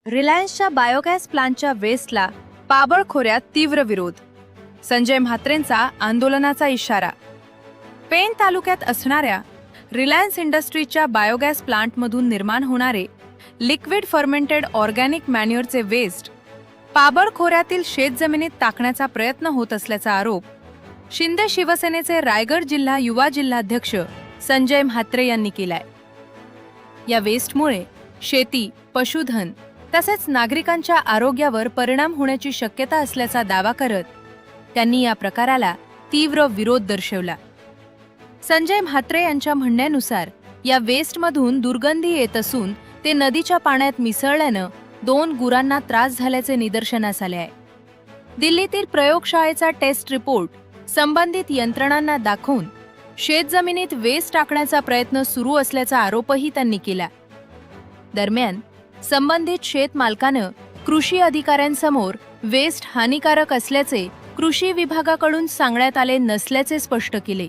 रिलायन्सच्या biogas प्लांटच्या वेस्टला पाबळ खोऱ्यात तीव्र विरोध. संजय म्हात्रेंचा आंदोलनाचा इशारा. पेण तालुक्यात असणाऱ्या रिलायन्स इंडस्ट्रीजच्या बायोगॅस प्लांटमधून निर्माण होणारे लिक्विड फर्मेंटेड ऑर्गॅनिक मॅन्युअरचे वेस्ट पाबळ खोऱ्यातील शेतजमिनीत टाकण्याचा प्रयत्न होत असल्याचा आरोप शिंदे शिवसेनेचे रायगड जिल्हा युवा जिल्हाध्यक्ष संजय म्हात्रे यांनी केलाय. या वेस्टमुळे शेती, पशुधन तसेच नागरिकांच्या आरोग्यावर परिणाम होण्याची शक्यता असल्याचा दावा करत त्यांनी या प्रकाराला तीव्र विरोध दर्शवला. संजय म्हात्रे यांच्या म्हणण्यानुसार या वेस्टमधून दुर्गंधी येत असून ते नदीच्या पाण्यात मिसळल्यानं 2 गुरांना त्रास झाल्याचे निदर्शनास आले आहे. दिल्लीतील प्रयोगशाळेचा टेस्ट रिपोर्ट संबंधित यंत्रणांना दाखवून शेतजमिनीत वेस्ट टाकण्याचा प्रयत्न सुरू असल्याचा आरोपही त्यांनी केला. दरम्यान संबंधित शेतमालकानं कृषी अधिकाऱ्यांसमोर वेस्ट हानिकारक असल्याचे कृषी विभागाकडून सांगण्यात आले नसल्याचे स्पष्ट केले.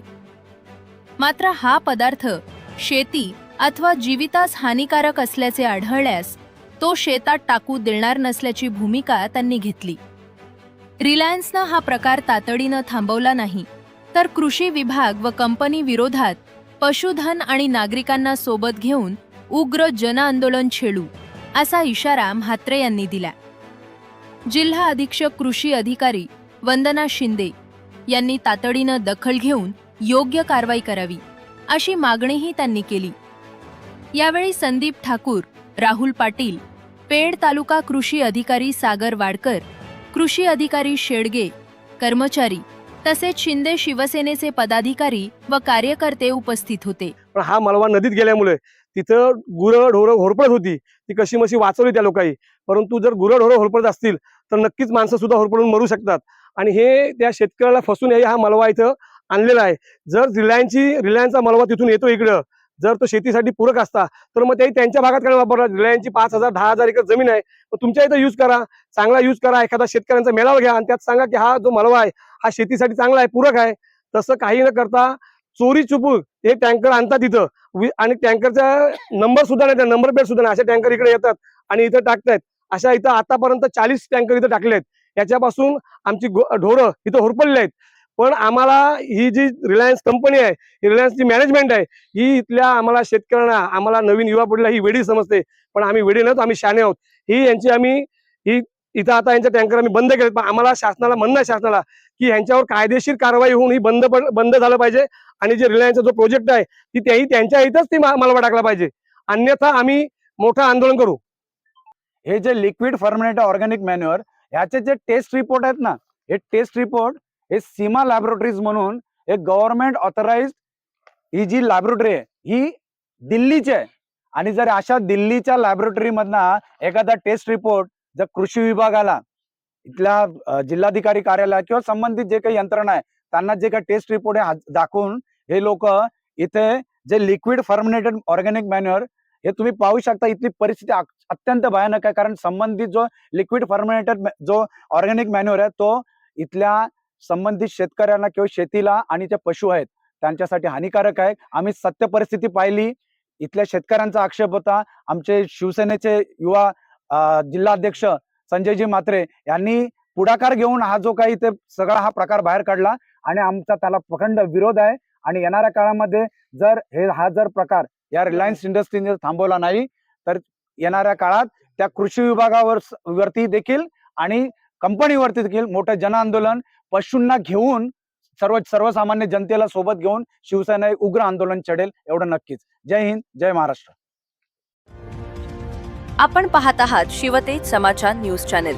मात्र हा पदार्थ शेती अथवा जीवितास हानिकारक असल्याचे आढळल्यास तो शेतात टाकू देणार नसल्याची भूमिका त्यांनी घेतली. रिलायन्सनं हा प्रकार तातडीनं थांबवला नाही तर कृषी विभाग व कंपनी विरोधात पशुधन आणि नागरिकांना सोबत घेऊन उग्र जनआंदोलन छेडू असा इशारा म्हात्रे यांनी दिला. जिल्हा अधीक्षक कृषी अधिकारी वंदना शिंदे यांनी तातडीनं दखल घेऊन योग्य कारवाई करावी अशी मागणीही त्यांनी केली. यावेळी संदीप ठाकूर, राहुल पाटील, पेड तालुका कृषी अधिकारी सागर वाडकर, कृषी अधिकारी शेडगे, कर्मचारी तसेच शिंदे शिवसेनेचे पदाधिकारी व कार्यकर्ते उपस्थित होते. पण हा मलबा नदीत गेल्यामुळे तिथं गुरंढोरं होरपळत होती, ती कशी मशी वाचवली त्या लोकांनी. परंतु जर गुरंढोरं होरपळत असतील तर नक्कीच माणसं सुद्धा होरपळून मरू शकतात आणि हे त्या शेतकऱ्याला फसून हा मलबा इथं आणलेला आहे. जर रिलायन्सचा मलबा तिथून येतो इकडं, जर तो शेतीसाठी पूरक असता तर मग ते त्यांच्या भागात काय वापरला. रिलायन्सची 5,000 10,000 एकर जमीन आहे, तुमच्या इथं यूज करा, चांगला यूज करा. एखादा शेतकऱ्यांचा मेळावा घ्या आणि त्यात सांगा की हा जो मलबा आहे हा शेतीसाठी चांगला आहे, पूरक आहे. तसं काही न करता चोरी चुपूक हे टँकर आणतात इथं आणि टँकरचा नंबर सुद्धा नाही, नंबर प्लेट सुद्धा नाही, असे टँकर इकडे येतात आणि इथं टाकतायत. अशा इथं आतापर्यंत 40 टँकर इथं टाकले आहेत. याच्यापासून आमची ढोरं इथं होरपळले आहेत. पण आम्हाला ही जी रिलायन्स कंपनी आहे, रिलायन्सची मॅनेजमेंट आहे, ही इथल्या आम्हाला शेतकऱ्यांना, आम्हाला नवीन युवा पिढीला ही वेडी समजते. पण आम्ही वेडी नव्हतो, आम्ही शाणे आहोत. ही यांची ही इथं आता यांचे टँकर आम्ही बंद केलेत. पण आम्हाला शासनाला म्हणणं आहे शासनाला की यांच्यावर कायदेशीर कारवाई होऊन ही बंद झालं पाहिजे आणि जे रिलायन्सचा जो प्रोजेक्ट आहे ती त्याही त्यांच्या इथंच ती मलबा टाकला पाहिजे, अन्यथा आम्ही मोठं आंदोलन करू. हे जे लिक्विड फर्मेंटेड ऑर्गॅनिक मॅन्युअर याचे जे टेस्ट रिपोर्ट आहेत ना, हे टेस्ट रिपोर्ट हे सीमा लॅबोरेटरीज म्हणून एक गव्हर्नमेंट ऑथराइज्ड ही जी लॅबोरेटरी आहे ही दिल्लीची आहे. आणि जर अशा दिल्लीच्या लॅबोरेटरी मधनं एखादा टेस्ट रिपोर्ट जर कृषी विभागाला, इथल्या जिल्हाधिकारी कार्यालय किंवा संबंधित जे काही यंत्रणा आहे त्यांना जे काही टेस्ट रिपोर्ट आहे दाखवून हे लोक इथे जे लिक्विड फर्मेंटेड ऑर्गॅनिक मॅन्युअर हे तुम्ही पाहू शकता. इथली परिस्थिती अत्यंत भयानक आहे, कारण संबंधित जो लिक्विड फर्मेंटेड जो ऑर्गॅनिक मॅन्युअर आहे तो इथल्या संबंधित शेतकऱ्यांना किंवा शेतीला आणि जे पशु आहेत त्यांच्यासाठी हानिकारक आहे. आम्ही सत्य परिस्थिती पाहिली. इथल्या शेतकऱ्यांचा आक्षेप होता. आमचे शिवसेनेचे युवा जिल्हाध्यक्ष संजयजी म्हात्रे यांनी पुढाकार घेऊन हा जो काही इथे सगळा हा प्रकार बाहेर काढला आणि आमचा त्याला प्रखंड विरोध आहे. आणि येणाऱ्या काळामध्ये जर हा प्रकार या रिलायन्स इंडस्ट्रीने थांबवला नाही तर येणाऱ्या काळात त्या कृषी विभागावरती देखील आणि कंपनीवरती देखील मोठं जनआंदोलन पशूंना घेऊन सर्वसामान्य जनतेला सोबत घेऊन शिवसेना उग्र आंदोलन छेडेल, एवढं नक्कीच. जय हिंद, जय महाराष्ट्र. आपण पाहत आहात शिवतेज समाचार न्यूज चॅनेल.